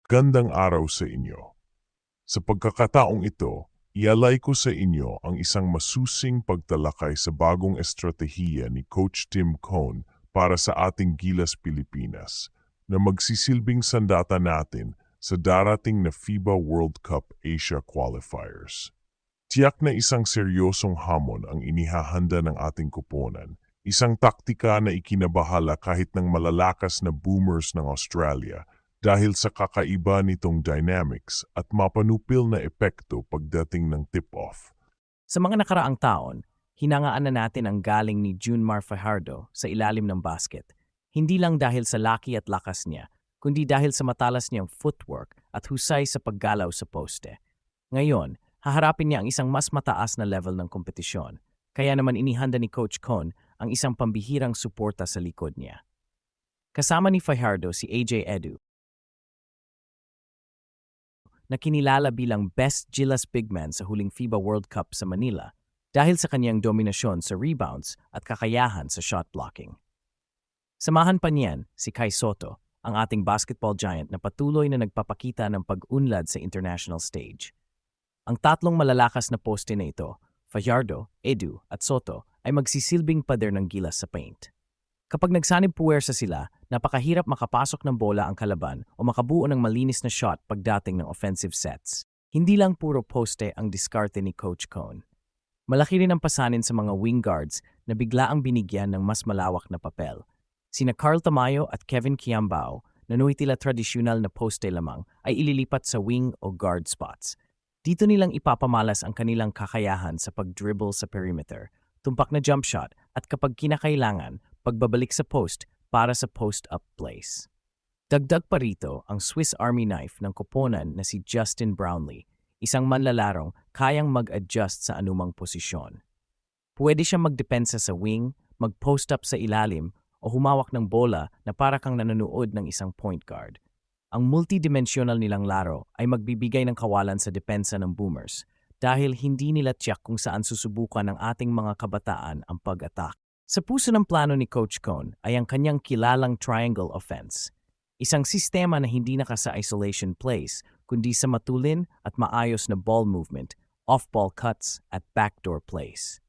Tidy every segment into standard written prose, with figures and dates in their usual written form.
Gandang araw sa inyo. Sa pagkakataong ito, ialay ko sa inyo ang isang masusing pagtalakay sa bagong estratehiya ni Coach Tim Cone para sa ating Gilas Pilipinas na magsisilbing sandata natin sa darating na FIBA World Cup Asia Qualifiers. Tiyak na isang seryosong hamon ang inihahanda ng ating kuponan, isang taktika na ikinabahala kahit ng malalakas na boomers ng Australia dahil sa kakaiba nitong dynamics at mapanupil na epekto pagdating ng tip-off. Sa mga nakaraang taon, hinangaan na natin ang galing ni Junmar Fajardo sa ilalim ng basket. Hindi lang dahil sa laki at lakas niya, kundi dahil sa matalas niyang footwork at husay sa paggalaw sa poste. Ngayon, haharapin niya ang isang mas mataas na level ng kompetisyon. Kaya naman inihanda ni Coach Cone ang isang pambihirang suporta sa likod niya. Kasama ni Fajardo si AJ Edu, na kinilala bilang Best Gilas Bigman sa huling FIBA World Cup sa Manila dahil sa kanyang dominasyon sa rebounds at kakayahan sa shot blocking. Samahan pa niyan si Kai Soto, ang ating basketball giant na patuloy na nagpapakita ng pag-unlad sa international stage. Ang tatlong malalakas na poste na ito, Fajardo, Edu at Soto, ay magsisilbing pader ng gilas sa paint. Kapag nagsanib puwersa sila, napakahirap makapasok ng bola ang kalaban o makabuo ng malinis na shot pagdating ng offensive sets. Hindi lang puro poste ang diskarte ni Coach Cone. Malaki rin ang pasanin sa mga wing guards na bigla ang binigyan ng mas malawak na papel. Sina Carl Tamayo at Kevin Kiambao, na nuhi tila tradisyonal na poste lamang, ay ililipat sa wing o guard spots. Dito nilang ipapamalas ang kanilang kakayahan sa pag-dribble sa perimeter, tumpak na jump shot at kapag kinakailangan, pagbabalik sa post para sa post-up plays. Dagdag pa rito ang Swiss Army knife ng koponan na si Justin Brownlee, isang manlalarong kayang mag-adjust sa anumang posisyon. Pwede siyang magdepensa sa wing, mag-post-up sa ilalim, o humawak ng bola na para kang nanonood ng isang point guard. Ang multidimensional nilang laro ay magbibigay ng kawalan sa depensa ng Boomers dahil hindi nila tiyak kung saan susubukan ng ating mga kabataan ang pag-attack. Sa puso ng plano ni Coach Cone ay ang kanyang kilalang triangle offense, isang sistema na hindi nakasa isolation plays kundi sa matulin at maayos na ball movement, off-ball cuts at backdoor plays.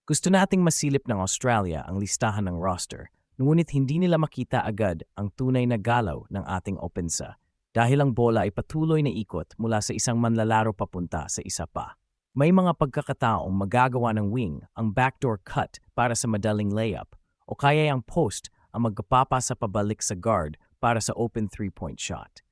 Gusto nating masilip ng Australia ang listahan ng roster, ngunit hindi nila makita agad ang tunay na galaw ng ating opensa dahil ang bola ay patuloy na ikot mula sa isang manlalaro papunta sa isa pa. May mga pagkakataong magagawa ng wing ang backdoor cut para sa madaling layup o kaya ang post ang magpapasa pabalik sa guard para sa open three-point shot.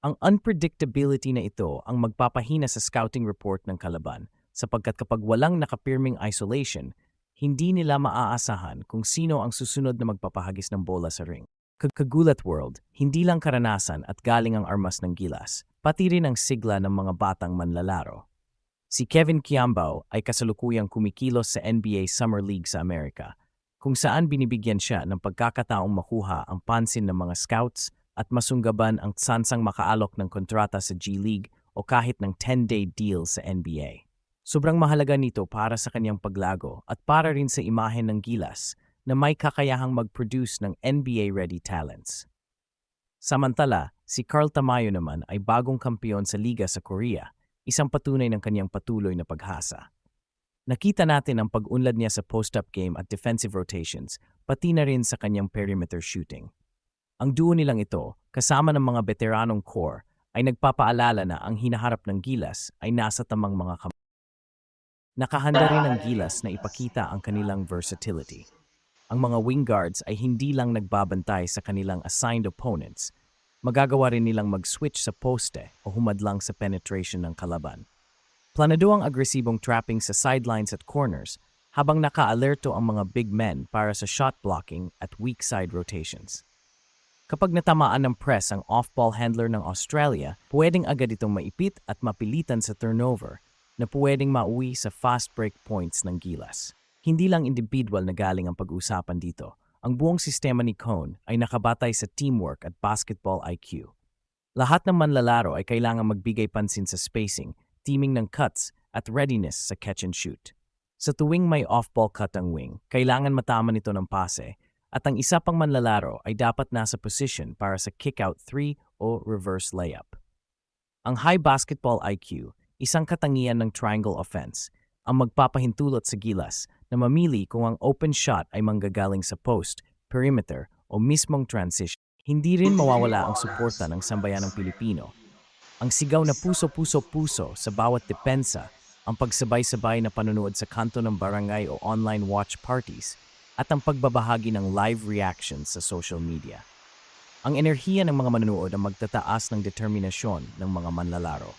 Ang unpredictability na ito ang magpapahina sa scouting report ng kalaban sapagkat kapag walang nakapirming isolation, hindi nila maaasahan kung sino ang susunod na magpapahagis ng bola sa ring. Kagulat world, hindi lang karanasan at galing ang armas ng gilas, pati rin ang sigla ng mga batang manlalaro. Si Kevin Kiambao ay kasalukuyang kumikilos sa NBA Summer League sa Amerika, kung saan binibigyan siya ng pagkakataong makuha ang pansin ng mga scouts at masunggaban ang tsansang makaalok ng kontrata sa G League o kahit ng 10-day deal sa NBA. Sobrang mahalaga nito para sa kanyang paglago at para rin sa imahen ng gilas na may kakayahang mag-produce ng NBA-ready talents. Samantala, si Carl Tamayo naman ay bagong kampiyon sa liga sa Korea, isang patunay ng kanyang patuloy na paghasa. Nakita natin ang pag-unlad niya sa post-up game at defensive rotations, pati na rin sa kanyang perimeter shooting. Ang duo nilang ito, kasama ng mga veteranong core, ay nagpapaalala na ang hinaharap ng gilas ay nasa tamang mga kamay. Nakahanda rin ang gilas na ipakita ang kanilang versatility. Ang mga wing guards ay hindi lang nagbabantay sa kanilang assigned opponents, magagawa rin nilang mag-switch sa poste o humadlang sa penetration ng kalaban. Planado ang agresibong trapping sa sidelines at corners habang naka-alerto ang mga big men para sa shot blocking at weak side rotations. Kapag natamaan ng press ang off-ball handler ng Australia, pwedeng agad itong maipit at mapilitan sa turnover na pwedeng mauwi sa fast break points ng gilas. Hindi lang individual na galing ang pag-uusapan dito. Ang buong sistema ni Cone ay nakabatay sa teamwork at basketball IQ. Lahat ng manlalaro ay kailangang magbigay pansin sa spacing, teaming ng cuts, at readiness sa catch and shoot. Sa tuwing may off-ball cut ang wing, kailangan matama nito ng pase at ang isa pang manlalaro ay dapat nasa position para sa kick-out 3 o reverse layup. Ang high basketball IQ, isang katangian ng triangle offense, ang magpapahintulot sa gilas na mamili kung ang open shot ay manggagaling sa post, perimeter o mismong transition. Hindi rin mawawala ang suporta ng sambayanang Pilipino. Ang sigaw na puso-puso-puso sa bawat depensa, ang pagsabay-sabay na panonood sa kanto ng barangay o online watch parties, at ang pagbabahagi ng live reactions sa social media. Ang enerhiya ng mga manonood ang magtataas ng determinasyon ng mga manlalaro.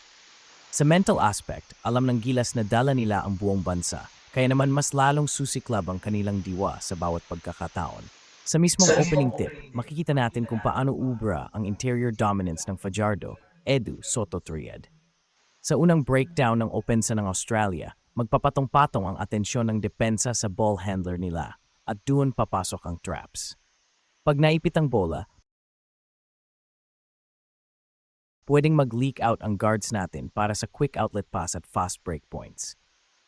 Sa mental aspect, alam ng Gilas na dala nila ang buong bansa, kaya naman mas lalong susiklab ang kanilang diwa sa bawat pagkakataon. Sa mismong opening tip, makikita natin kung paano ubra ang interior dominance ng Fajardo, Edu, Soto triad. Sa unang breakdown ng opensa ng Australia, magpapatong-patong ang atensyon ng depensa sa ball handler nila at doon papasok ang traps. Pag naipit ang bola, pwedeng mag-leak out ang guards natin para sa quick outlet pass at fast break points.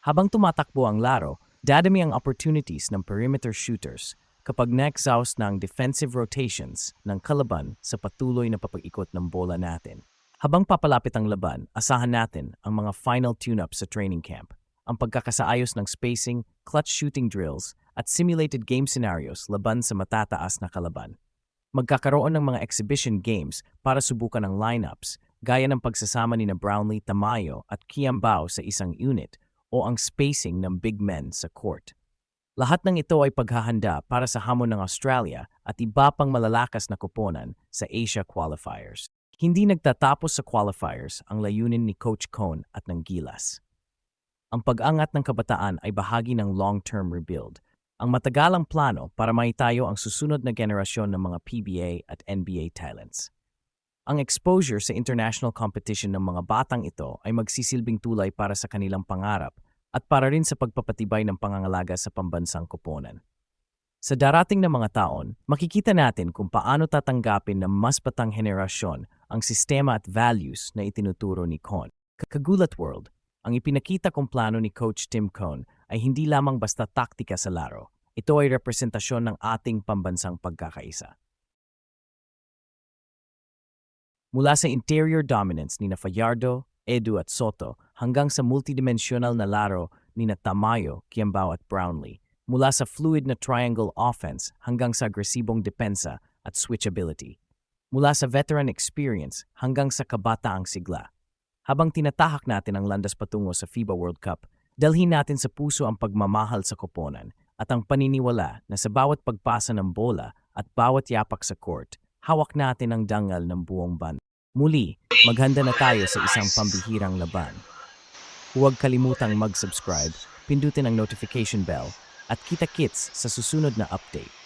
Habang tumatakbo ang laro, dadami ang opportunities ng perimeter shooters kapag na-exhaust na ang defensive rotations ng kalaban sa patuloy na papag-ikot ng bola natin. Habang papalapit ang laban, asahan natin ang mga final tune-up sa training camp, ang pagkakasaayos ng spacing, clutch shooting drills, at simulated game scenarios laban sa matataas na kalaban. Magkakaroon ng mga exhibition games para subukan ang lineups, gaya ng pagsasama ni na Brownlee, Tamayo at Kiambao sa isang unit o ang spacing ng big men sa court. Lahat ng ito ay paghahanda para sa hamon ng Australia at iba pang malalakas na koponan sa Asia qualifiers. Hindi nagtatapos sa qualifiers ang layunin ni Coach Cone at ng Gilas. Ang pag-angat ng kabataan ay bahagi ng long-term rebuild, ang matagalang plano para maitayo ang susunod na generasyon ng mga PBA at NBA talents. Ang exposure sa international competition ng mga batang ito ay magsisilbing tulay para sa kanilang pangarap at para rin sa pagpapatibay ng pangangalaga sa pambansang koponan. Sa darating na mga taon, makikita natin kung paano tatanggapin ng mas batang henerasyon ang sistema at values na itinuturo ni Cone. Kagulat World, ang ipinakita kong plano ni Coach Tim Cone ay hindi lamang basta taktika sa laro. Ito ay representasyon ng ating pambansang pagkakaisa. Mula sa interior dominance ni na Fajardo, Edu at Soto hanggang sa multidimensional na laro ni na Tamayo, Kiambao at Brownlee, mula sa fluid na triangle offense hanggang sa agresibong depensa at switchability, mula sa veteran experience hanggang sa kabataang sigla. Habang tinatahak natin ang landas patungo sa FIBA World Cup, dalhin natin sa puso ang pagmamahal sa koponan at ang paniniwala na sa bawat pagpasa ng bola at bawat yapak sa court, hawak natin ang dangal ng buong banda. Muli, maghanda na tayo sa isang pambihirang laban. Huwag kalimutang mag-subscribe, pindutin ang notification bell, at kita-kits sa susunod na update.